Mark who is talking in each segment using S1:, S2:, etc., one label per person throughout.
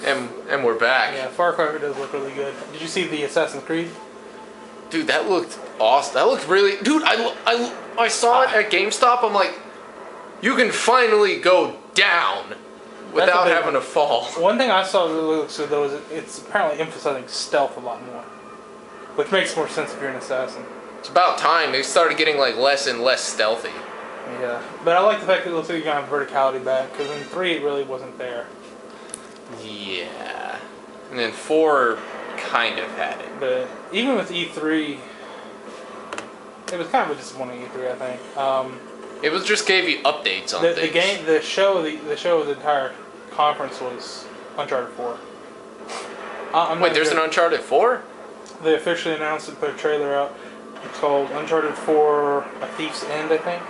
S1: And we're back.
S2: Yeah, Far Cry does look really good. Did you see the Assassin's Creed?
S1: Dude, that looked awesome. That looked really... Dude, I saw it at GameStop. I'm like, you can finally go down without having to fall.
S2: One thing I saw that really looks good, though, is it's apparently emphasizing stealth a lot more. Which makes more sense if you're an assassin.
S1: It's about time. They started getting like less and less stealthy.
S2: Yeah, but I like the fact that it looks like you're going to have verticality back, because in 3 it really wasn't there.
S1: Yeah. And then 4 kind of had it.
S2: But even with E3, it was kind of a disappointing E3, I think.
S1: It was just gave you updates on things.
S2: The show of the entire conference was Uncharted 4.
S1: Wait, there's an Uncharted 4?
S2: They officially announced it, put a trailer out. It's called Uncharted 4: A Thief's End, I think.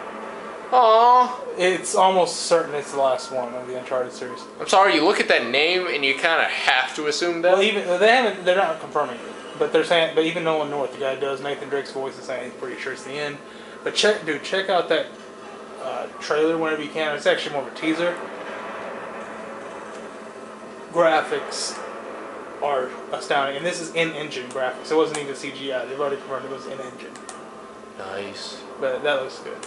S1: Aww.
S2: It's almost certain it's the last one of the Uncharted series.
S1: I'm sorry, you look at that name and you kind of have to assume that.
S2: Well, they're not confirming it, but they're saying. But even knowing what the guy does, Nathan Drake's voice is saying he's pretty sure it's the end. But check out that trailer whenever you can. It's actually more of a teaser. Graphics are astounding, and this is in-engine graphics. It wasn't even CGI. They've already confirmed it was in-engine.
S1: Nice.
S2: But that looks good.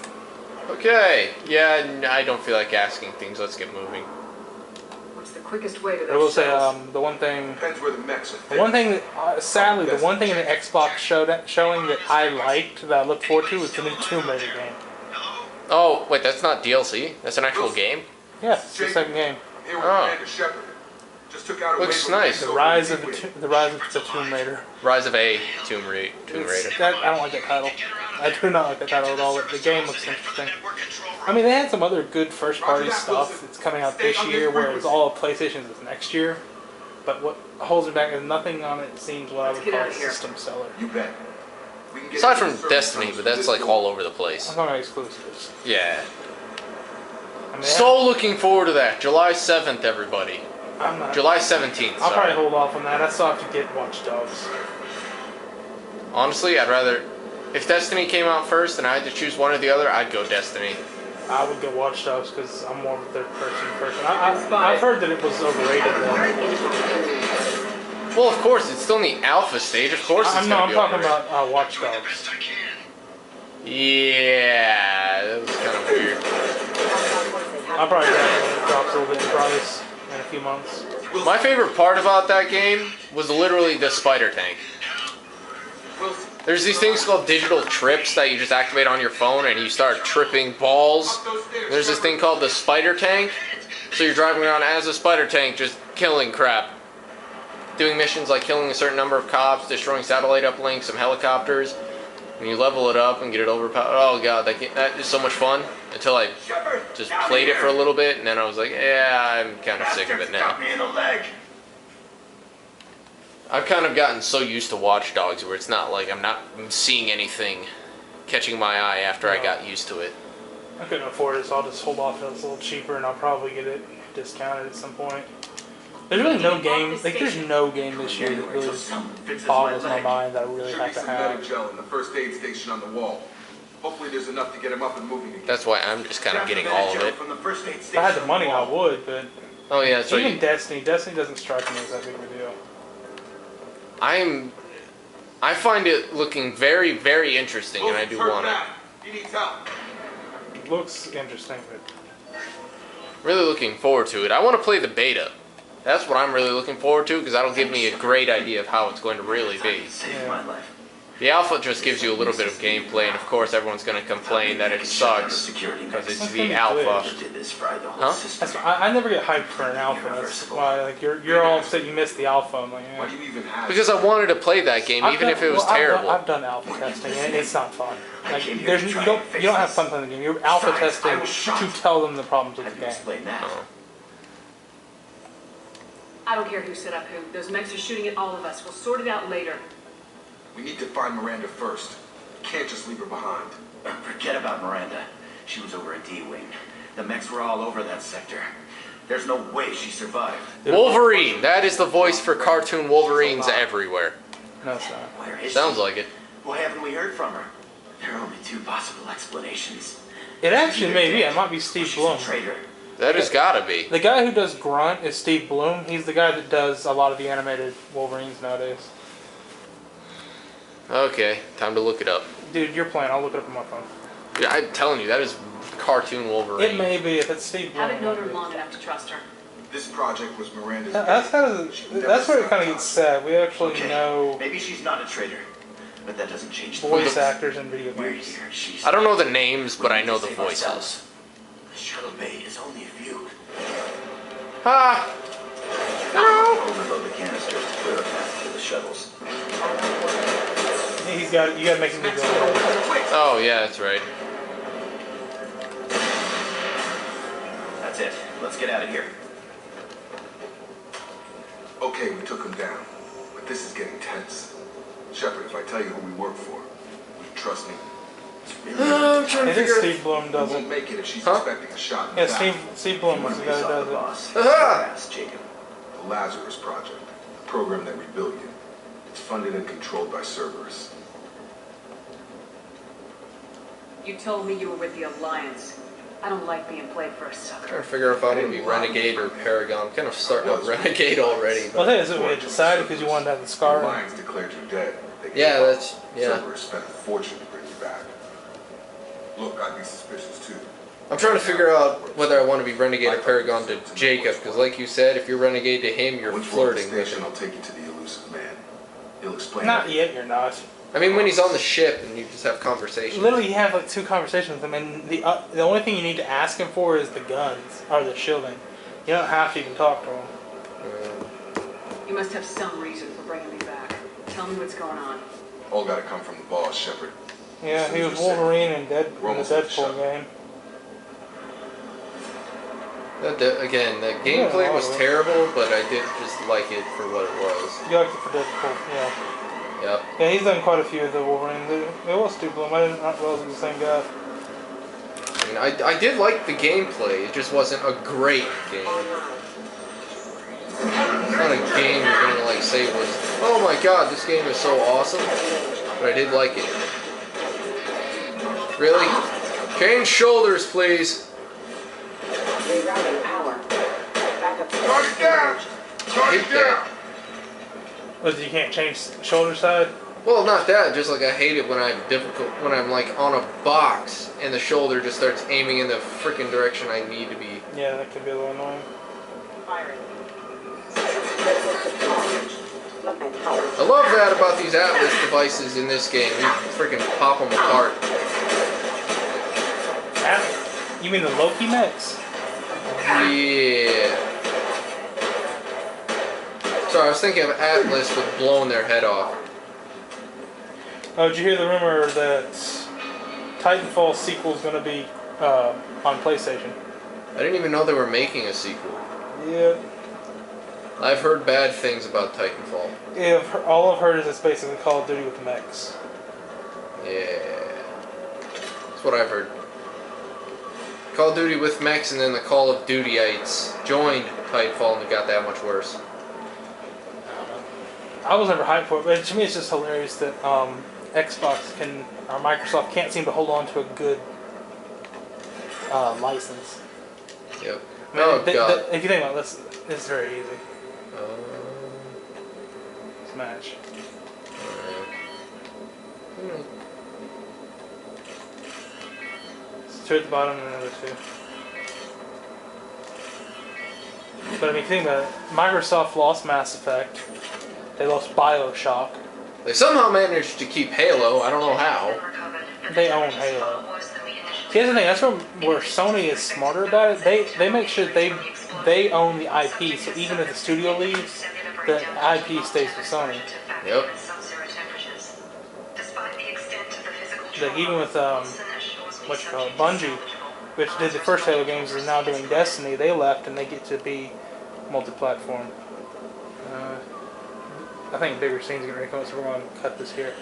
S1: Okay. Yeah, I don't feel like asking things. Let's get moving.
S3: What's the quickest way to those
S2: I will say,
S3: cells?
S2: the one thing...
S4: Depends where the mechs are.
S2: The one thing that, sadly, the one thing in the Xbox showing that I liked, that I looked forward to, was the new Tomb Raider game.
S1: Oh, wait, that's not DLC? That's an actual game?
S2: Yeah, it's the second game.
S4: Here with Commander Shepard. Just took out a
S1: looks
S4: wave of
S1: nice.
S4: mechs
S2: The
S4: over
S2: Rise
S4: the
S2: of the Tomb Raider.
S1: Rise of a Tomb Raider.
S2: I don't like that title. I do not like that title at all, but the game looks interesting. I mean, they had some other good first-party stuff that's coming out this year, whereas all of PlayStation's is next year. But what holds it back is nothing on it seems what I would call a system seller.
S4: You bet.
S1: Aside from Destiny, but that's like all over the place.
S2: I'm talking about exclusives.
S1: Yeah.
S2: I mean,
S1: So looking forward to that. July 7th, everybody.
S2: I'm not.
S1: July 17th,
S2: I'll
S1: sorry.
S2: probably hold off on that. I still have to get Watch Dogs.
S1: Honestly, I'd rather... If Destiny came out first and I had to choose one or the other, I'd go Destiny.
S2: I would go Watch Dogs because I'm more of a third-person person. I've heard that it was overrated, though.
S1: Well, of course, it's still in the alpha stage. Of course it's going to be
S2: I'm talking
S1: overrated.
S2: about Watch Dogs.
S1: Yeah, that was kind of weird.
S2: I'll probably grab it when it drops a little bit in price in a few months.
S1: My favorite part about that game was literally the spider tank. There's these things called digital trips that you just activate on your phone and you start tripping balls. There's this thing called the spider tank. So you're driving around as a spider tank just killing crap. Doing missions like killing a certain number of cops, destroying satellite uplinks, some helicopters. And you level it up and get it overpowered. Oh god, that is so much fun. Until I just played it for a little bit and then I was like, yeah, I'm kind of sick of it now. I've kind of gotten so used to Watch Dogs where it's not like I'm not seeing anything catching my eye after I got used to it.
S2: I couldn't afford it, so I'll just hold off until it's a little cheaper and I'll probably get it discounted at some point. There's really no game, like there's no game this year that really boggles my mind that I really have to have.
S4: Gel in the first aid station on the wall. Hopefully there's enough to get him up and moving again.
S1: That's why I'm just kind of getting all of it.
S2: If I had the money, I would, but
S1: Oh yeah, so
S2: even Destiny doesn't strike me as that big of a deal.
S1: I find it looking very, very interesting, and I do want it.
S4: He needs help.
S2: It looks interesting, but
S1: Really looking forward to it. I want to play the beta. That's what I'm really looking forward to, because that'll give me a great idea of how it's going to really be.
S2: yeah.
S1: The alpha just gives you a little bit of gameplay, and of course everyone's going to complain that it sucks, because it's the alpha. Huh?
S2: That's why I never get hyped for an alpha. That's why, like, you're all upset you missed the alpha. I'm like,
S4: Why do you even have
S1: Because I wanted to play that game, even if it was terrible.
S2: I've done alpha testing, and it's not fun. Like, you don't have fun playing the game. You're alpha testing to tell them the problems with the game.
S3: I don't care who set up who. Those mechs are shooting at all of us. We'll sort it out later.
S4: We need to find Miranda first. Can't just leave her behind.
S5: Forget about Miranda. She was over at D-Wing. The mechs were all over that sector. There's no way she survived.
S1: Wolverine! That is the voice for cartoon Wolverines everywhere.
S2: No, it's not.
S5: Where is
S1: Sounds
S5: she?
S1: like it.
S5: Why haven't we heard from her? There are only two possible explanations.
S2: It actually may be. It might be Steve
S5: She's
S2: Blum.
S5: a traitor,
S1: That has gotta be.
S2: The guy who does Grunt is Steve Bloom. He's the guy that does a lot of the animated Wolverines nowadays.
S1: Okay, time to look it up.
S2: Dude, you're playing. I'll look it up on my phone.
S1: Yeah, I'm telling you, that is cartoon Wolverine.
S2: It may be if it's Steve Bloom.
S3: Haven't known her long enough to trust her.
S4: This project was Miranda's.
S2: That's kind of that's where it kind of gets sad. We actually
S5: Okay,
S2: know
S5: maybe she's not a traitor, but that doesn't change the
S2: voice
S5: fact
S2: actors in video
S5: we're
S2: games.
S5: here. She's
S1: I don't know the names, but I know the
S5: Save
S1: voices.
S5: ourselves. The shuttle bay is only a view.
S1: Ha!
S5: Overload the canisters to clear a path to the shuttles.
S2: You gotta make him do that.
S1: Oh, yeah, that's right.
S5: That's it. Let's get out of here.
S4: Okay, we took him down, but this is getting tense. Shepard, if I tell you who we work for, will you trust me?
S1: I'm trying
S2: I think Steve Bloom
S4: We
S2: does
S4: won't
S2: it.
S4: make it if she's
S1: Huh?
S4: expecting a shot in the
S2: Yeah,
S4: back.
S2: Steve Bloom
S5: One
S2: is the
S5: piece
S2: guy who
S5: off
S2: does
S5: the
S2: it.
S5: boss.
S1: Aha!
S5: Ask Jacob.
S4: The Lazarus Project, the program that rebuilt you. It's funded and controlled by Cerberus.
S3: You told me you were with the Alliance. I don't like being played for a sucker.
S1: Trying to figure out if I want to be Renegade or Paragon. I'm kind of starting with Renegade already.
S2: Well,
S1: But
S2: I think that's what we decided because you wanted to have the
S4: The
S2: scar.
S4: Alliance declared you dead. They gave
S1: yeah,
S4: up.
S1: that's yeah.
S4: Cerberus spent a fortune to bring you back. Look, I'd be suspicious too.
S1: I'm trying to figure out whether I want to be Renegade or Paragon to Jacob, because like you said, if you're Renegade to him, you're
S4: Once we're at the
S1: flirting with
S4: station,
S1: him.
S4: I'll take you to the elusive man. He'll explain.
S2: Not
S4: everything.
S2: yet, you're not.
S1: I mean, when he's on the ship and you just have conversations.
S2: Literally, you have like 2 conversations with him, and the only thing you need to ask him for is the guns or the shielding. You don't have to even talk to him.
S3: You must have some reason for bringing me back. Tell me what's going on.
S4: All gotta come from the boss, Shepard.
S2: Yeah, he was Wolverine in the Deadpool game.
S1: Again, the gameplay was terrible, but I did just like it for what it was.
S2: You liked it for Deadpool, yeah.
S1: Yep.
S2: Yeah, he's done quite a few of the Wolverines. It was Steve Bloom. I didn't realize it was the same guy.
S1: I mean, I did like the gameplay. It just wasn't a great game. It's not a game you're gonna like say was, oh my god, this game is so awesome. But I did like it. Really? Change shoulders, please.
S6: Rerouting power. Backup
S4: Shut it down! Shut
S1: Hate
S4: it down!
S2: But you can't change shoulder side?
S1: Well, not that. Just like I hate it when I'm like on a box and the shoulder just starts aiming in the freaking direction I need to be.
S2: Yeah, that could be a little annoying.
S6: firing.
S1: I love that about these Atlas devices in this game. You freaking pop them apart.
S2: You mean the Loki mechs?
S1: Yeah. Sorry, I was thinking of Atlas with blowing their head off.
S2: Oh, did you hear the rumor that Titanfall sequel is going to be on PlayStation?
S1: I didn't even know they were making a sequel.
S2: Yeah.
S1: I've heard bad things about Titanfall.
S2: Yeah, all I've heard is it's basically Call of Duty with mechs.
S1: Yeah. That's what I've heard. Call of Duty with mechs, and then the Call of Dutyites joined Titanfall and it got that much worse.
S2: I was never hyped for it, but to me it's just hilarious that Xbox or Microsoft can't seem to hold on to a good license.
S1: Yep.
S2: I mean,
S1: Oh, God.
S2: if you think about it, it's very easy. Smash.
S1: Alright.
S2: It's 2 at the bottom and another 2. But I mean, if you think about it, Microsoft lost Mass Effect. They lost BioShock.
S1: They somehow managed to keep Halo. I don't know how.
S2: They own Halo. See, here's the thing. That's where Sony is smarter about it. They make sure they own the IP. So even if the studio leaves, the IP stays with Sony.
S1: Yep.
S2: Like even with what you call it, Bungie, which did the first Halo games, is now doing Destiny. They left and they get to be multi-platform. I think bigger scenes are going to come up, so we're going to cut this here.